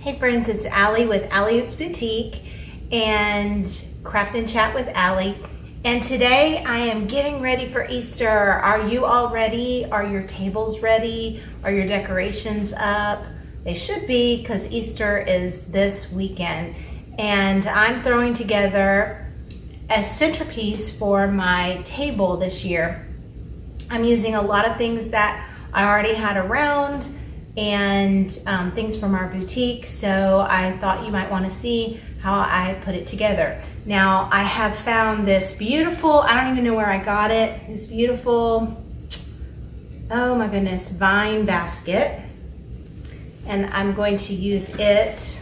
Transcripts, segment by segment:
Hey friends, it's Allie with Allie Hoops Boutique and Craft and Chat with Allie. And today I am getting ready for Easter. Are you all ready? Are your tables ready? Are your decorations up? They should be, because Easter is this weekend. And I'm throwing together a centerpiece for my table this year. I'm using a lot of things that I already had around and things from our boutique, so I thought you might want to see how I put it together. Now I have found this beautiful, I don't even know where I got it, this beautiful, oh my goodness, vine basket, and I'm going to use it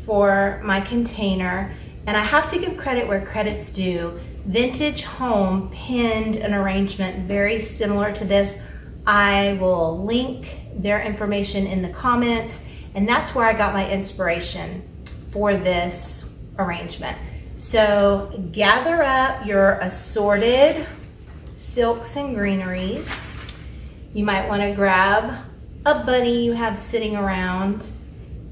for my container. And I have to give credit where credit's due. Vintage Home pinned an arrangement very similar to this. I will link their information in the comments, and that's where I got my inspiration for this arrangement. So gather up your assorted silks and greeneries. You might want to grab a bunny you have sitting around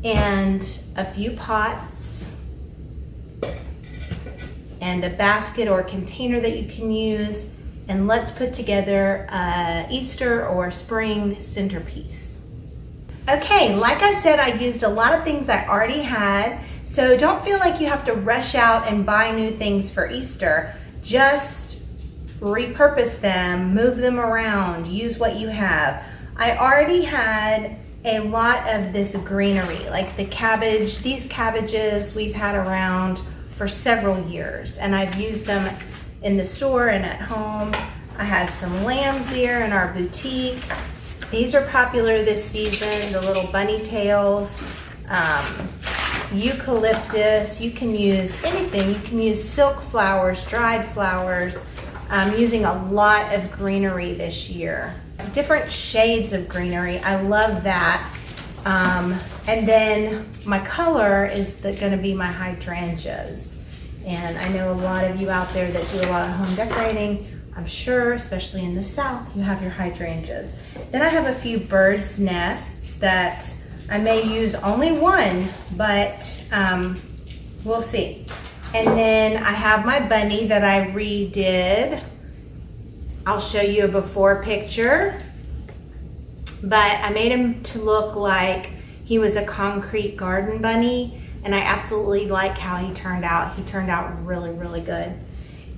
and a few pots and a basket or container that you can use. And let's put together a Easter or spring centerpiece. Okay, like I said, I used a lot of things I already had, so don't feel like you have to rush out and buy new things for Easter. Just repurpose them, move them around, use what you have. I already had a lot of this greenery, like the cabbage. These cabbages we've had around for several years, and I've used them in the store and at home. I had some lamb's ear in our boutique. These are popular this season, the little bunny tails, eucalyptus. You can use anything. You can use silk flowers, dried flowers. I'm using a lot of greenery this year. Different shades of greenery, I love that. And then my color is gonna be my hydrangeas. And I know a lot of you out there that do a lot of home decorating. I'm sure, especially in the South, you have your hydrangeas. Then I have a few bird's nests that I may use only one, but we'll see. And then I have my bunny that I redid. I'll show you a before picture, but I made him to look like he was a concrete garden bunny. And I absolutely like how he turned out. He turned out really, really good.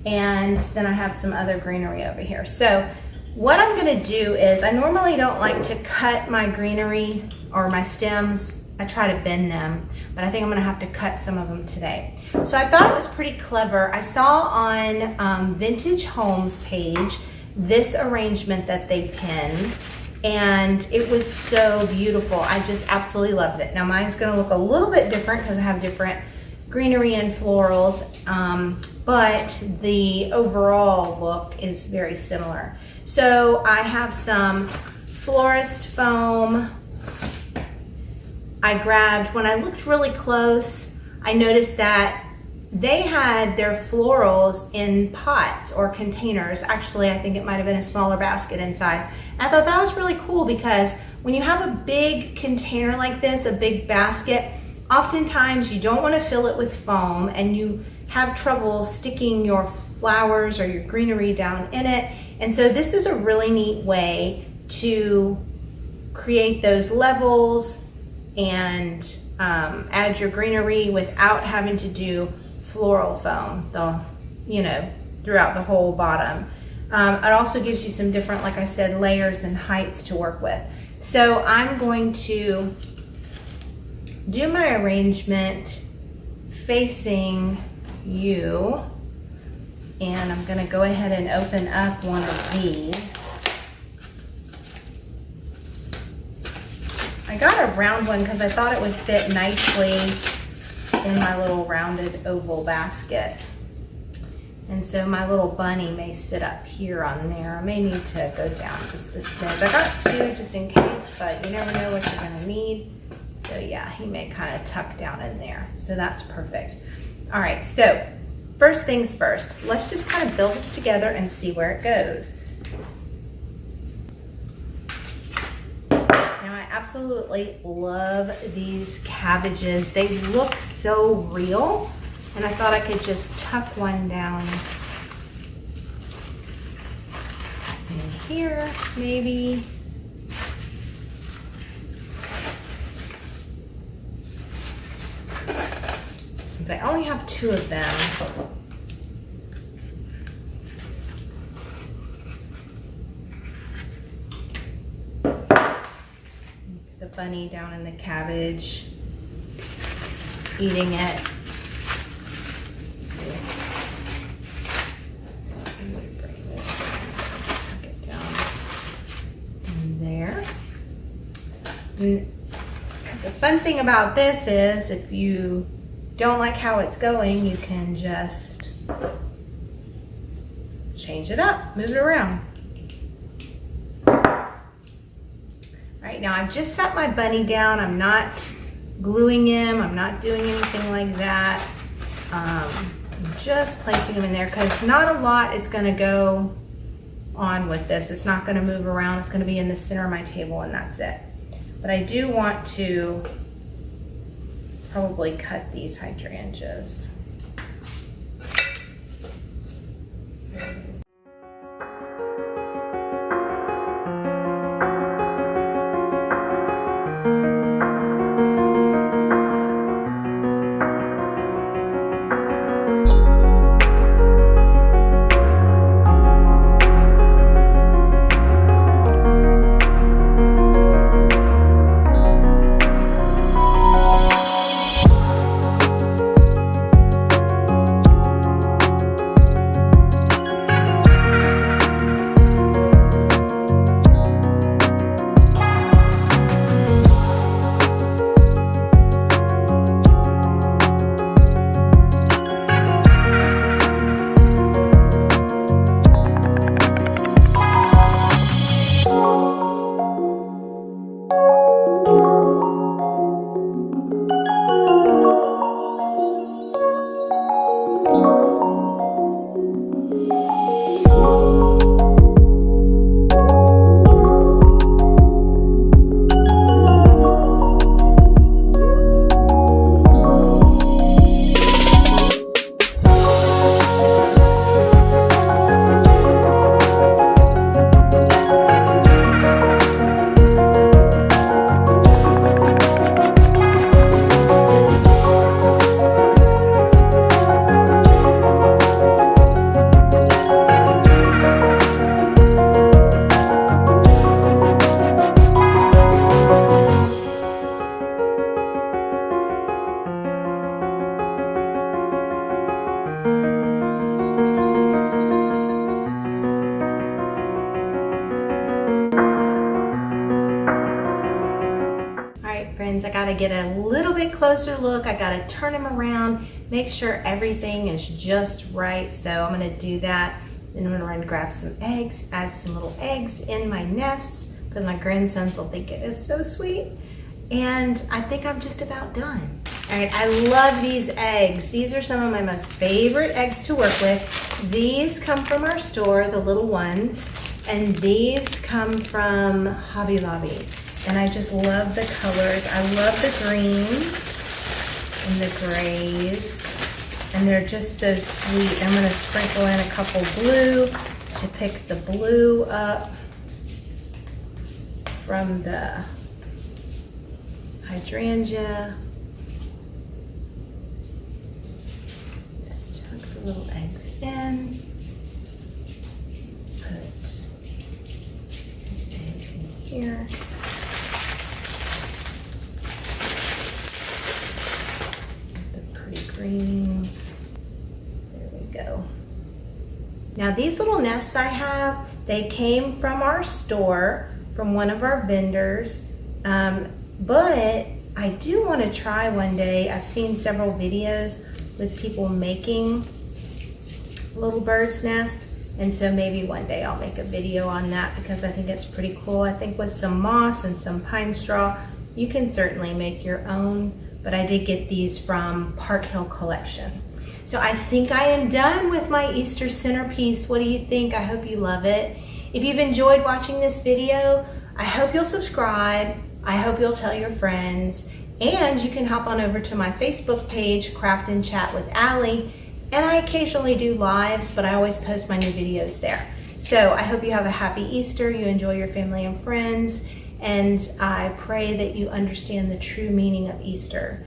And then I have some other greenery over here. So what I'm gonna do is, I normally don't like to cut my greenery or my stems. I try to bend them, but I think I'm gonna have to cut some of them today. So I thought it was pretty clever. I saw on Vintage Home's page this arrangement that they pinned, and it was so beautiful. I just absolutely loved it. Now mine's gonna look a little bit different because I have different greenery and florals, but the overall look is very similar. So I have some florist foam. I grabbed, when I looked really close, I noticed that they had their florals in pots or containers. Actually, I think it might have been a smaller basket inside. And I thought that was really cool because when you have a big container like this, a big basket, oftentimes you don't want to fill it with foam and you have trouble sticking your flowers or your greenery down in it. And so this is a really neat way to create those levels and add your greenery without having to do floral foam, throughout the whole bottom. It also gives you some different, like I said, layers and heights to work with. So I'm going to do my arrangement facing you, and I'm gonna go ahead and open up one of these. I got a round one because I thought it would fit nicely in my little rounded oval basket. And so my little bunny may sit up here on there. I may need to go down just a smidge. I got two just in case, but you never know what you're gonna need. So yeah, he may kind of tuck down in there. So that's perfect. All right, so first things first, let's just kind of build this together and see where it goes. Now I absolutely love these cabbages. They look so real, and I thought I could just tuck one down in here, maybe. I only have 2 of them. The bunny down in the cabbage, eating it. Let's see. I'm gonna bring this in, tuck it down in there. And the fun thing about this is if you don't like how it's going, you can just change it up, move it around. All right, now I've just set my bunny down. I'm not gluing him. I'm not doing anything like that. I'm just placing him in there because not a lot is gonna go on with this. It's not gonna move around. It's gonna be in the center of my table and that's it. But I do want to probably cut these hydrangeas. Friends, I gotta get a little bit closer look. I gotta turn them around, make sure everything is just right. So I'm gonna do that. Then I'm gonna run grab some eggs, add some little eggs in my nests because my grandsons will think it is so sweet. And I think I'm just about done. All right, I love these eggs. These are some of my most favorite eggs to work with. These come from our store, the little ones, and these come from Hobby Lobby. And I just love the colors. I love the greens and the grays. And they're just so sweet. I'm gonna sprinkle in a couple blue to pick the blue up from the hydrangea. Just tuck the little eggs in. Put an egg in here. Greens. There we go. Now these little nests I have, they came from our store, from one of our vendors, but I do want to try one day. I've seen several videos with people making little bird's nest, and so maybe one day I'll make a video on that because I think it's pretty cool. I think with some moss and some pine straw, you can certainly make your own. But I did get these from Park Hill Collection. So I think I am done with my Easter centerpiece. What do you think? I hope you love it. If you've enjoyed watching this video, I hope you'll subscribe, I hope you'll tell your friends, and you can hop on over to my Facebook page, Craft and Chat with Allie, and I occasionally do lives, but I always post my new videos there. So I hope you have a happy Easter, you enjoy your family and friends, and I pray that you understand the true meaning of Easter.